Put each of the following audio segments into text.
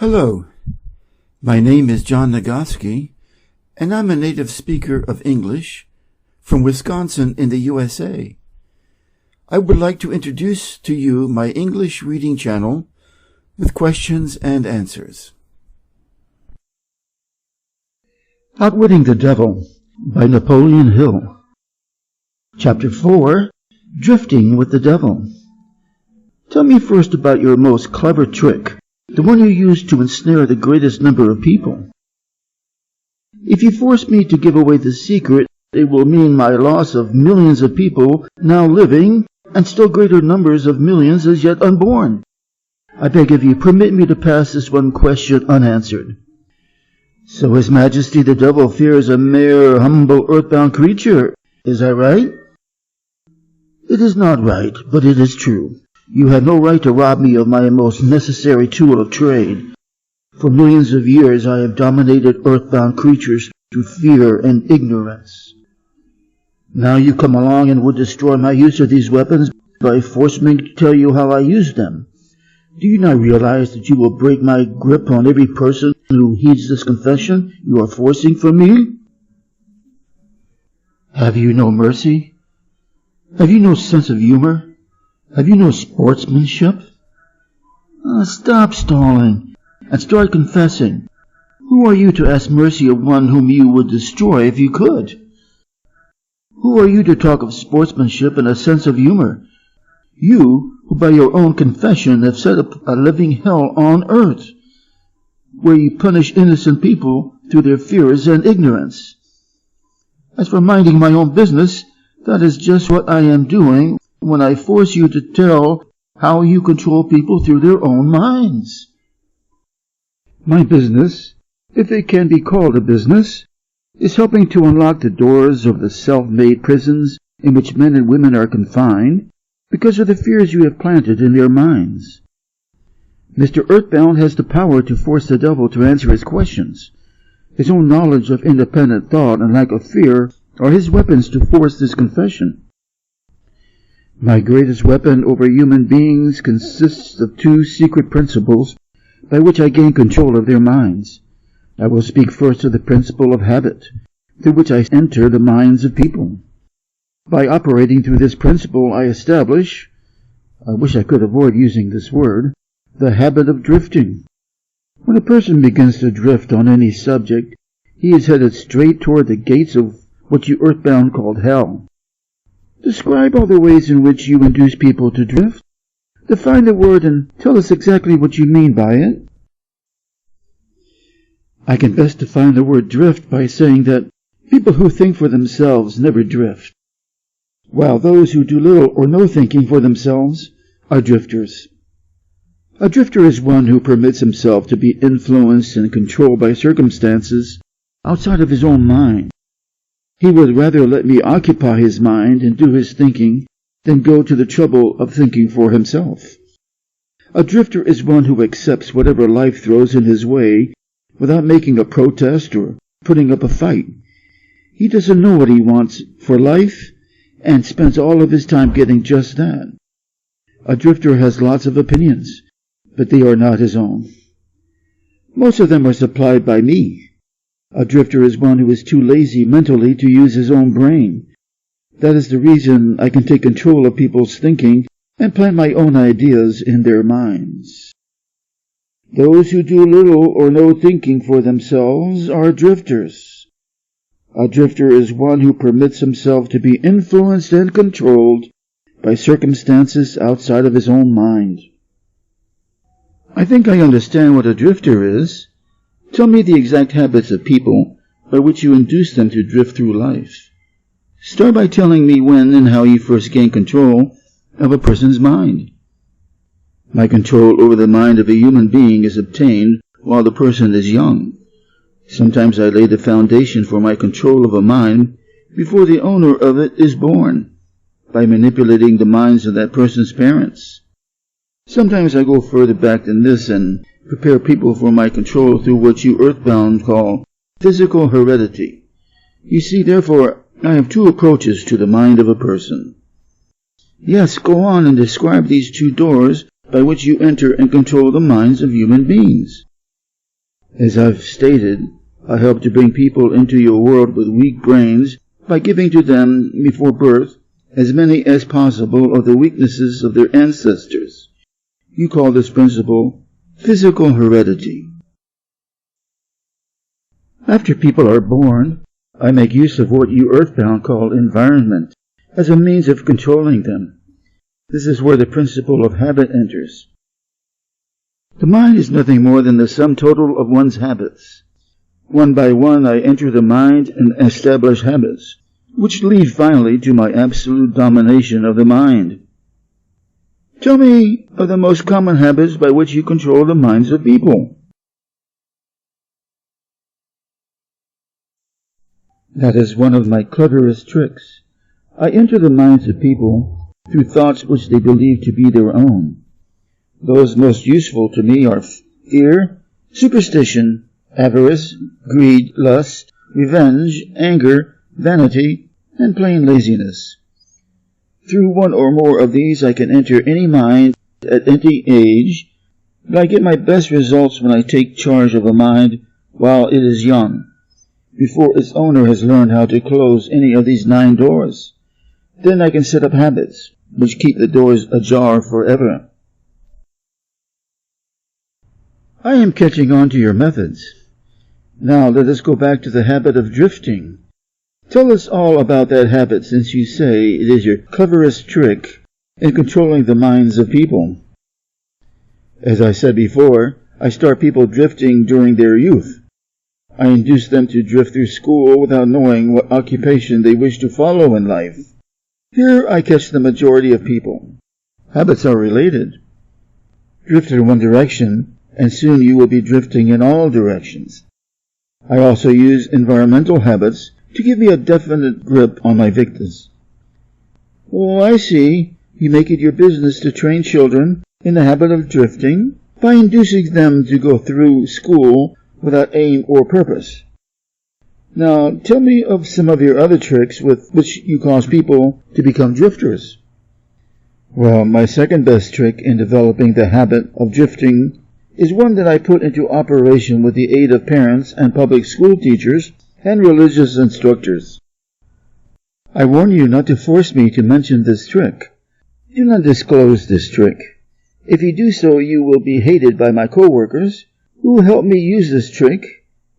Hello, my name is John Nagoski, and I'm a native speaker of English from Wisconsin in the USA. I would like to introduce to you my English reading channel with questions and answers. Outwitting the Devil by Napoleon Hill. Chapter 4, Drifting with the Devil. Tell me first about your most clever trick, the one you used to ensnare the greatest number of people. If you force me to give away the secret, it will mean my loss of millions of people now living and still greater numbers of millions as yet unborn. I beg of you, permit me to pass this one question unanswered. So His Majesty the Devil fears a mere humble earthbound creature, is that right? It is not right, but it is true. You have no right to rob me of my most necessary tool of trade. For millions of years I have dominated earthbound creatures through fear and ignorance. Now you come along and would destroy my use of these weapons by forcing me to tell you how I use them. Do you not realize that you will break my grip on every person who heeds this confession you are forcing from me? Have you no mercy? Have you no sense of humor? Have you no sportsmanship? Stop stalling and start confessing. Who are you to ask mercy of one whom you would destroy if you could? Who are you to talk of sportsmanship and a sense of humor? You, who by your own confession have set up a living hell on earth, where you punish innocent people through their fears and ignorance. As for minding my own business, that is just what I am doing when I force you to tell how you control people through their own minds. My business, if it can be called a business, is helping to unlock the doors of the self-made prisons in which men and women are confined because of the fears you have planted in their minds. Mr. Earthbound has the power to force the devil to answer his questions. His own knowledge of independent thought and lack of fear are his weapons to force this confession. My greatest weapon over human beings consists of two secret principles by which I gain control of their minds. I will speak first of the principle of habit, through which I enter the minds of people. By operating through this principle, I establish, I wish I could avoid using this word, the habit of drifting. When a person begins to drift on any subject, he is headed straight toward the gates of what you earthbound called hell. Describe all the ways in which you induce people to drift. Define the word and tell us exactly what you mean by it. I can best define the word drift by saying that people who think for themselves never drift, while those who do little or no thinking for themselves are drifters. A drifter is one who permits himself to be influenced and controlled by circumstances outside of his own mind. He would rather let me occupy his mind and do his thinking than go to the trouble of thinking for himself. A drifter is one who accepts whatever life throws in his way without making a protest or putting up a fight. He doesn't know what he wants for life and spends all of his time getting just that. A drifter has lots of opinions, but they are not his own. Most of them are supplied by me. A drifter is one who is too lazy mentally to use his own brain. That is the reason I can take control of people's thinking and plant my own ideas in their minds. Those who do little or no thinking for themselves are drifters. A drifter is one who permits himself to be influenced and controlled by circumstances outside of his own mind. I think I understand what a drifter is. Tell me the exact habits of people by which you induce them to drift through life. Start by telling me when and how you first gain control of a person's mind. My control over the mind of a human being is obtained while the person is young. Sometimes I lay the foundation for my control of a mind before the owner of it is born, by manipulating the minds of that person's parents. Sometimes I go further back than this and prepare people for my control through what you earthbound call physical heredity. You see, therefore, I have two approaches to the mind of a person. Yes, go on and describe these two doors by which you enter and control the minds of human beings. As I've stated, I help to bring people into your world with weak brains by giving to them, before birth, as many as possible of the weaknesses of their ancestors. You call this principle physical heredity. After people are born, I make use of what you earthbound call environment as a means of controlling them. This is where the principle of habit enters. The mind is nothing more than the sum total of one's habits. One by one I enter the mind and establish habits, which lead finally to my absolute domination of the mind. Tell me of the most common habits by which you control the minds of people. That is one of my cleverest tricks. I enter the minds of people through thoughts which they believe to be their own. Those most useful to me are fear, superstition, avarice, greed, lust, revenge, anger, vanity, and plain laziness. Through one or more of these I can enter any mind at any age, but I get my best results when I take charge of a mind while it is young, before its owner has learned how to close any of these 9 doors. Then I can set up habits which keep the doors ajar forever. I am catching on to your methods. Now let us go back to the habit of drifting. Tell us all about that habit, since you say it is your cleverest trick in controlling the minds of people. As I said before, I start people drifting during their youth. I induce them to drift through school without knowing what occupation they wish to follow in life. Here I catch the majority of people. Habits are related. Drift in one direction, and soon you will be drifting in all directions. I also use environmental habits to give me a definite grip on my victims. Oh, I see. You make it your business to train children in the habit of drifting by inducing them to go through school without aim or purpose. Now, tell me of some of your other tricks with which you cause people to become drifters. Well, my second best trick in developing the habit of drifting is one that I put into operation with the aid of parents and public school teachers and religious instructors. I warn you not to force me to mention this trick. Do not disclose this trick. If you do so, you will be hated by my co-workers who will help me use this trick.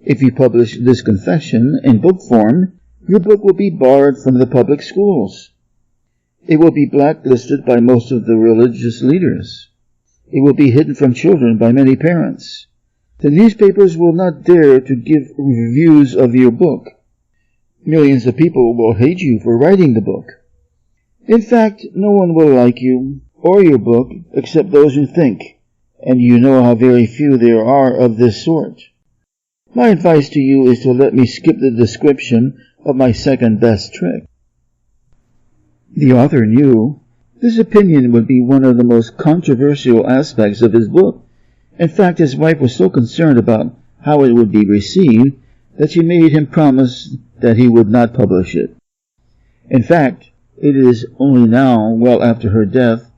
If you publish this confession in book form, your book will be barred from the public schools. It will be blacklisted by most of the religious leaders. It will be hidden from children by many parents. The newspapers will not dare to give reviews of your book. Millions of people will hate you for writing the book. In fact, no one will like you or your book except those who think, and you know how very few there are of this sort. My advice to you is to let me skip the description of my second best trick. The author knew this opinion would be one of the most controversial aspects of his book. In fact, his wife was so concerned about how it would be received that she made him promise that he would not publish it. In fact, it is only now, well after her death,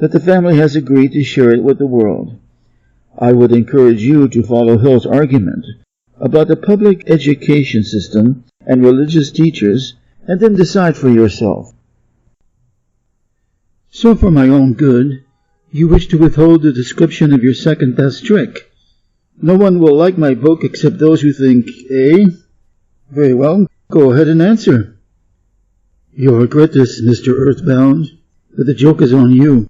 that the family has agreed to share it with the world. I would encourage you to follow Hill's argument about the public education system and religious teachers, and then decide for yourself. So for my own good, you wish to withhold the description of your second best trick. No one will like my book except those who think, eh? Very well, go ahead and answer. You'll regret this, Mr. Earthbound, but the joke is on you.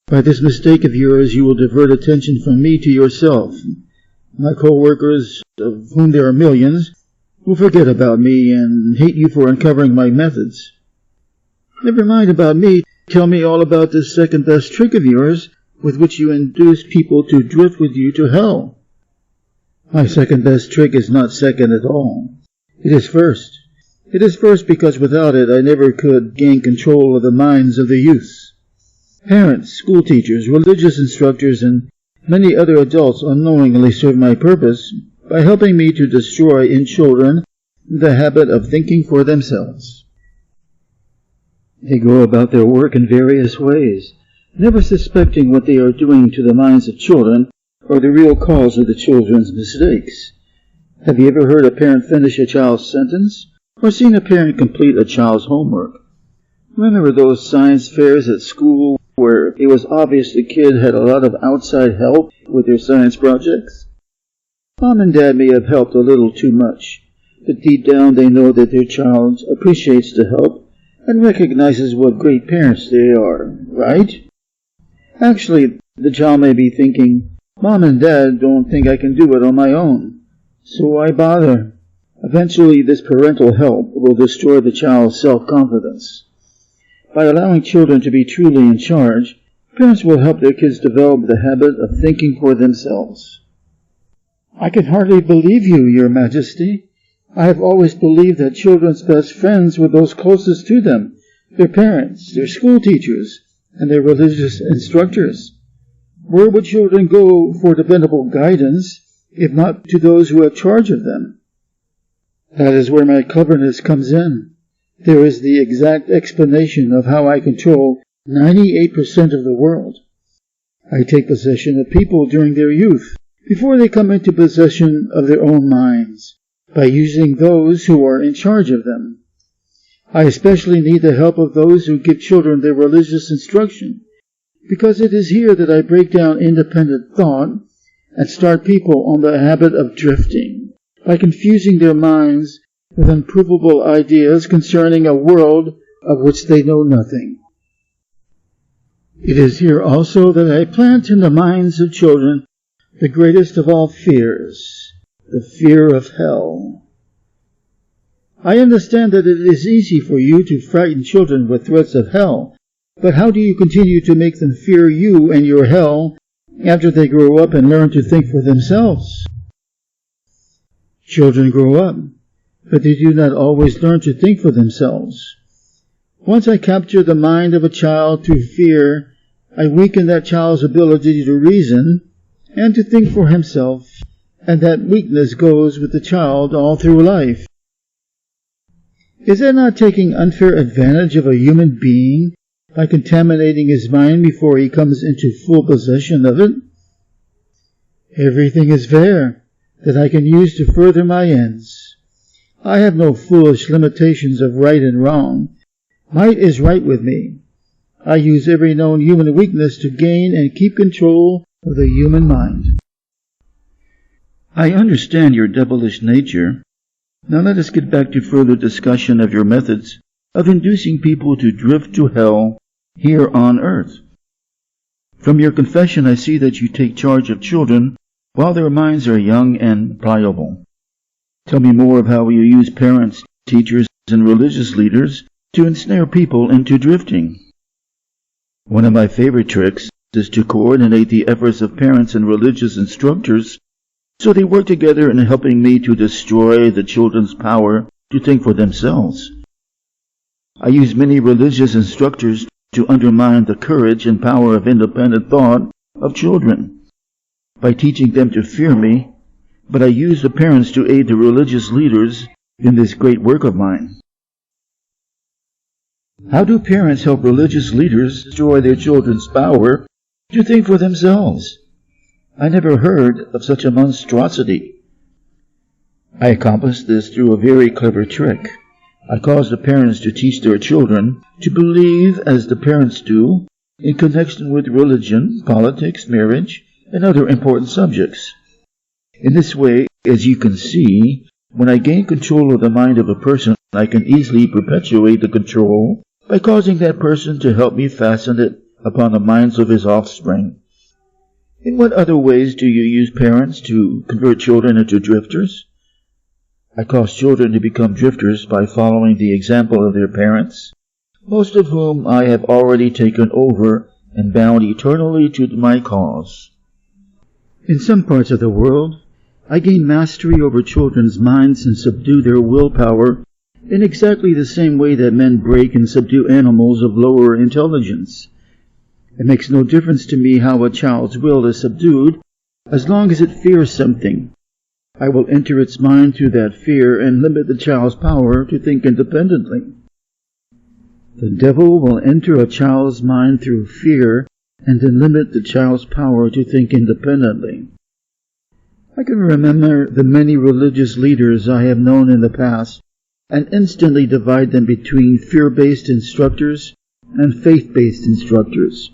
By this mistake of yours, you will divert attention from me to yourself. My co-workers, of whom there are millions, will forget about me and hate you for uncovering my methods. Never mind about me. Tell me all about this second best trick of yours with which you induce people to drift with you to hell. My second best trick is not second at all. It is first. It is first because without it I never could gain control of the minds of the youth. Parents, school teachers, religious instructors, and many other adults unknowingly serve my purpose by helping me to destroy in children the habit of thinking for themselves. They go about their work in various ways, never suspecting what they are doing to the minds of children are the real cause of the children's mistakes. Have you ever heard a parent finish a child's sentence, or seen a parent complete a child's homework? Remember those science fairs at school where it was obvious the kid had a lot of outside help with their science projects? Mom and Dad may have helped a little too much, but deep down they know that their child appreciates the help and recognizes what great parents they are, right? Actually, the child may be thinking, Mom and Dad don't think I can do it on my own, so why bother? Eventually, this parental help will destroy the child's self-confidence. By allowing children to be truly in charge, parents will help their kids develop the habit of thinking for themselves. I can hardly believe you, Your Majesty. I have always believed that children's best friends were those closest to them, their parents, their school teachers, and their religious instructors. Where would children go for dependable guidance, if not to those who have charge of them? That is where my cleverness comes in. There is the exact explanation of how I control 98% of the world. I take possession of people during their youth, before they come into possession of their own minds, by using those who are in charge of them. I especially need the help of those who give children their religious instruction, because it is here that I break down independent thought and start people on the habit of drifting, by confusing their minds with unprovable ideas concerning a world of which they know nothing. It is here also that I plant in the minds of children the greatest of all fears, the fear of hell. I understand that it is easy for you to frighten children with threats of hell, but how do you continue to make them fear you and your hell after they grow up and learn to think for themselves? Children grow up, but they do not always learn to think for themselves. Once I capture the mind of a child through fear, I weaken that child's ability to reason and to think for himself, and that weakness goes with the child all through life. Is that not taking unfair advantage of a human being by contaminating his mind before he comes into full possession of it? Everything is fair that I can use to further my ends. I have no foolish limitations of right and wrong. Might is right with me. I use every known human weakness to gain and keep control of the human mind. I understand your devilish nature. Now let us get back to further discussion of your methods of inducing people to drift to hell here on earth. From your confession, I see that you take charge of children while their minds are young and pliable. Tell me more of how you use parents, teachers, and religious leaders to ensnare people into drifting. One of my favorite tricks is to coordinate the efforts of parents and religious instructors so they work together in helping me to destroy the children's power to think for themselves. I use many religious instructors to undermine the courage and power of independent thought of children by teaching them to fear me, but I use the parents to aid the religious leaders in this great work of mine. How do parents help religious leaders destroy their children's power to think for themselves? I never heard of such a monstrosity. I accomplished this through a very clever trick. I caused the parents to teach their children to believe as the parents do in connection with religion, politics, marriage, and other important subjects. In this way, as you can see, when I gain control of the mind of a person, I can easily perpetuate the control by causing that person to help me fasten it upon the minds of his offspring. In what other ways do you use parents to convert children into drifters? I cause children to become drifters by following the example of their parents, most of whom I have already taken over and bound eternally to my cause. In some parts of the world, I gain mastery over children's minds and subdue their willpower in exactly the same way that men break and subdue animals of lower intelligence. It makes no difference to me how a child's will is subdued, as long as it fears something. I will enter its mind through that fear and limit the child's power to think independently. The devil will enter a child's mind through fear and then limit the child's power to think independently. I can remember the many religious leaders I have known in the past and instantly divide them between fear-based instructors and faith-based instructors.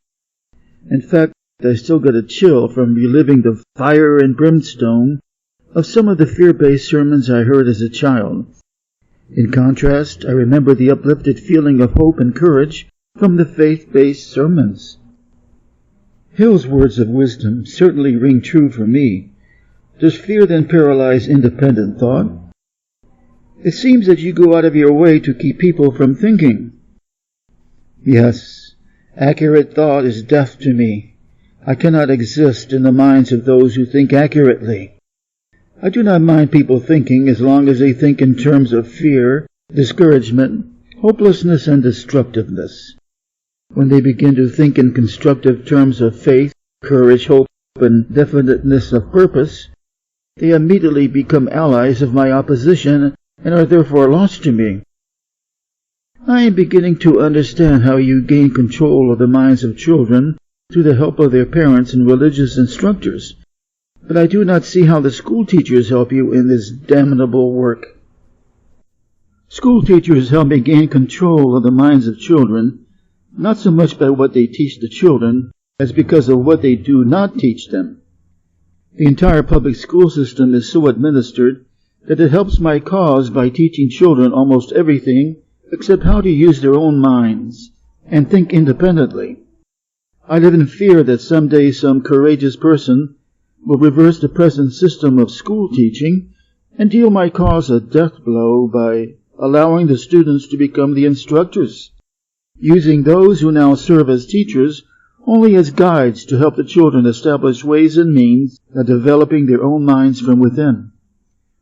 In fact, I still get a chill from reliving the fire and brimstone of some of the fear-based sermons I heard as a child. In contrast, I remember the uplifted feeling of hope and courage from the faith-based sermons. Hill's words of wisdom certainly ring true for me. Does fear then paralyze independent thought? It seems that you go out of your way to keep people from thinking. Yes, accurate thought is death to me. I cannot exist in the minds of those who think accurately. I do not mind people thinking as long as they think in terms of fear, discouragement, hopelessness, and destructiveness. When they begin to think in constructive terms of faith, courage, hope, and definiteness of purpose, they immediately become allies of my opposition and are therefore lost to me. I am beginning to understand how you gain control of the minds of children through the help of their parents and religious instructors, but I do not see how the school teachers help you in this damnable work. School teachers help me gain control of the minds of children, not so much by what they teach the children, as because of what they do not teach them. The entire public school system is so administered that it helps my cause by teaching children almost everything except how to use their own minds and think independently. I live in fear that someday some courageous person will reverse the present system of school teaching and deal my cause a death blow by allowing the students to become the instructors, using those who now serve as teachers only as guides to help the children establish ways and means of developing their own minds from within.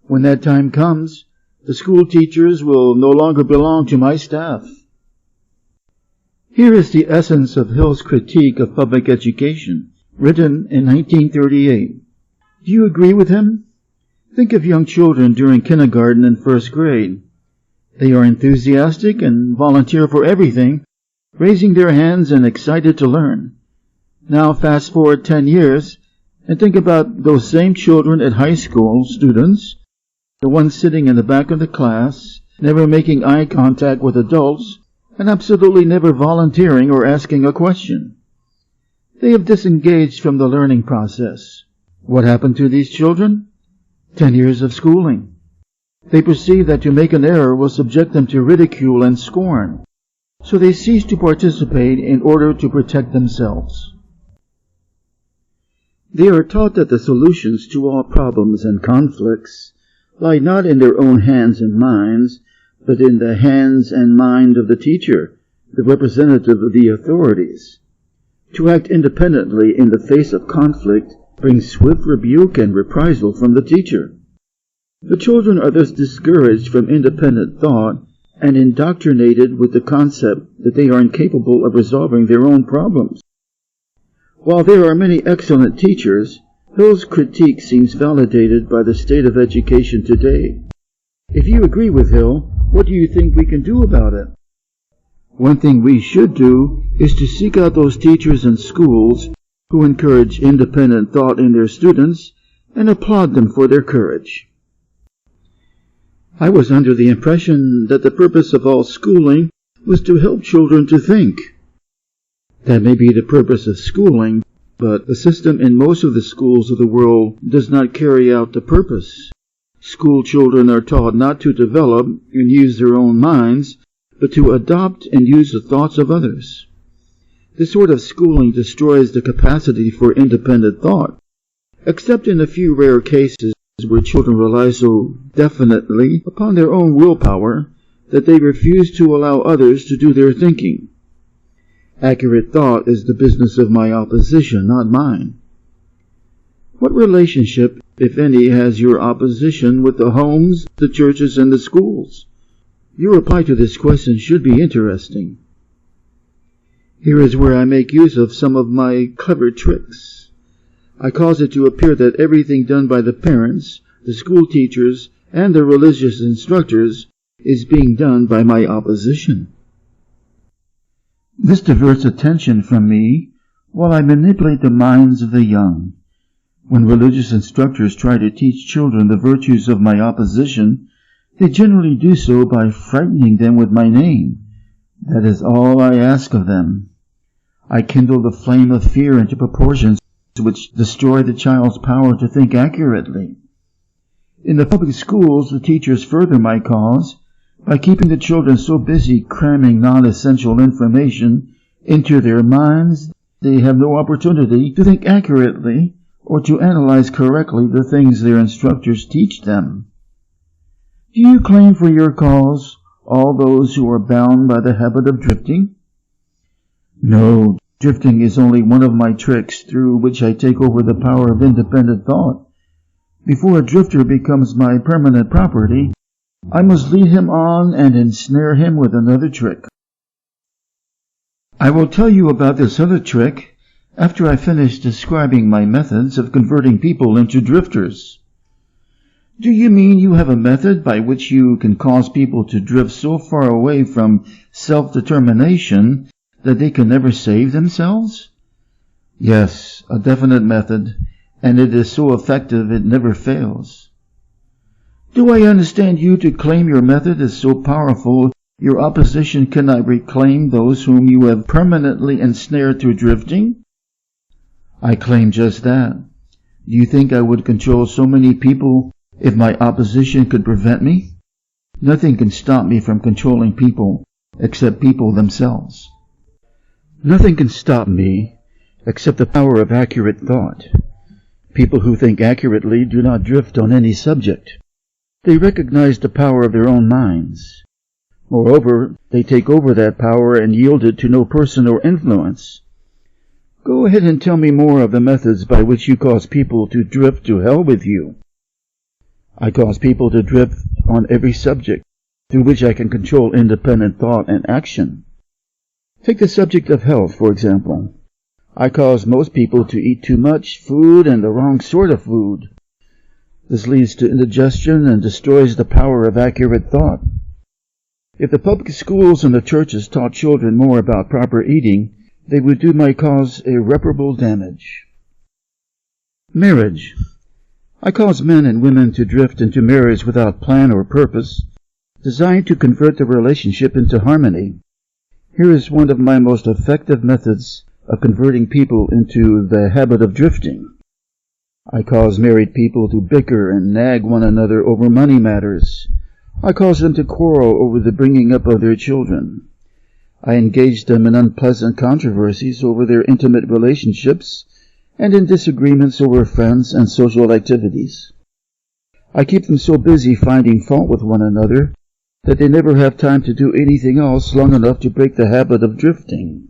When that time comes, the school teachers will no longer belong to my staff. Here is the essence of Hill's critique of public education, written in 1938. Do you agree with him? Think of young children during kindergarten and first grade. They are enthusiastic and volunteer for everything, raising their hands and excited to learn. Now fast forward 10 years and think about those same children at high school students, the ones sitting in the back of the class, never making eye contact with adults, and absolutely never volunteering or asking a question. They have disengaged from the learning process. What happened to these children? 10 years of schooling. They perceive that to make an error will subject them to ridicule and scorn, so they cease to participate in order to protect themselves. They are taught that the solutions to all problems and conflicts lie not in their own hands and minds, but in the hands and mind of the teacher, the representative of the authorities. To act independently in the face of conflict brings swift rebuke and reprisal from the teacher. The children are thus discouraged from independent thought and indoctrinated with the concept that they are incapable of resolving their own problems. While there are many excellent teachers, Hill's critique seems validated by the state of education today. If you agree with Hill, what do you think we can do about it? One thing we should do is to seek out those teachers and schools who encourage independent thought in their students and applaud them for their courage. I was under the impression that the purpose of all schooling was to help children to think. That may be the purpose of schooling, but the system in most of the schools of the world does not carry out the purpose. School children are taught not to develop and use their own minds, but to adopt and use the thoughts of others. This sort of schooling destroys the capacity for independent thought, except in a few rare cases where children rely so definitely upon their own willpower that they refuse to allow others to do their thinking. Accurate thought is the business of my opposition, not mine. What relationship, if any, has your opposition with the homes, the churches, and the schools? Your reply to this question should be interesting. Here is where I make use of some of my clever tricks. I cause it to appear that everything done by the parents, the school teachers, and the religious instructors is being done by my opposition. This diverts attention from me while I manipulate the minds of the young. When religious instructors try to teach children the virtues of my opposition, they generally do so by frightening them with my name. That is all I ask of them. I kindle the flame of fear into proportions which destroy the child's power to think accurately. In the public schools, the teachers further my cause by keeping the children so busy cramming non-essential information into their minds they have no opportunity to think accurately or to analyze correctly the things their instructors teach them. Do you claim for your cause all those who are bound by the habit of drifting? No, drifting is only one of my tricks through which I take over the power of independent thought. Before a drifter becomes my permanent property, I must lead him on and ensnare him with another trick. I will tell you about this other trick after I finish describing my methods of converting people into drifters. Do you mean you have a method by which you can cause people to drift so far away from self-determination that they can never save themselves? Yes, a definite method, and it is so effective it never fails. Do I understand you to claim your method is so powerful your opposition cannot reclaim those whom you have permanently ensnared through drifting? I claim just that. Do you think I would control so many people if my opposition could prevent me? Nothing can stop me from controlling people except people themselves. Nothing can stop me except the power of accurate thought. People who think accurately do not drift on any subject. They recognize the power of their own minds. Moreover, they take over that power and yield it to no person or influence. Go ahead and tell me more of the methods by which you cause people to drift to hell with you. I cause people to drift on every subject through which I can control independent thought and action. Take the subject of health, for example. I cause most people to eat too much food and the wrong sort of food. This leads to indigestion and destroys the power of accurate thought. If the public schools and the churches taught children more about proper eating, they would do my cause irreparable damage. Marriage. I cause men and women to drift into marriage without plan or purpose, designed to convert the relationship into harmony. Here is one of my most effective methods of converting people into the habit of drifting. I cause married people to bicker and nag one another over money matters. I cause them to quarrel over the bringing up of their children. I engage them in unpleasant controversies over their intimate relationships and in disagreements over friends and social activities. I keep them so busy finding fault with one another that they never have time to do anything else long enough to break the habit of drifting.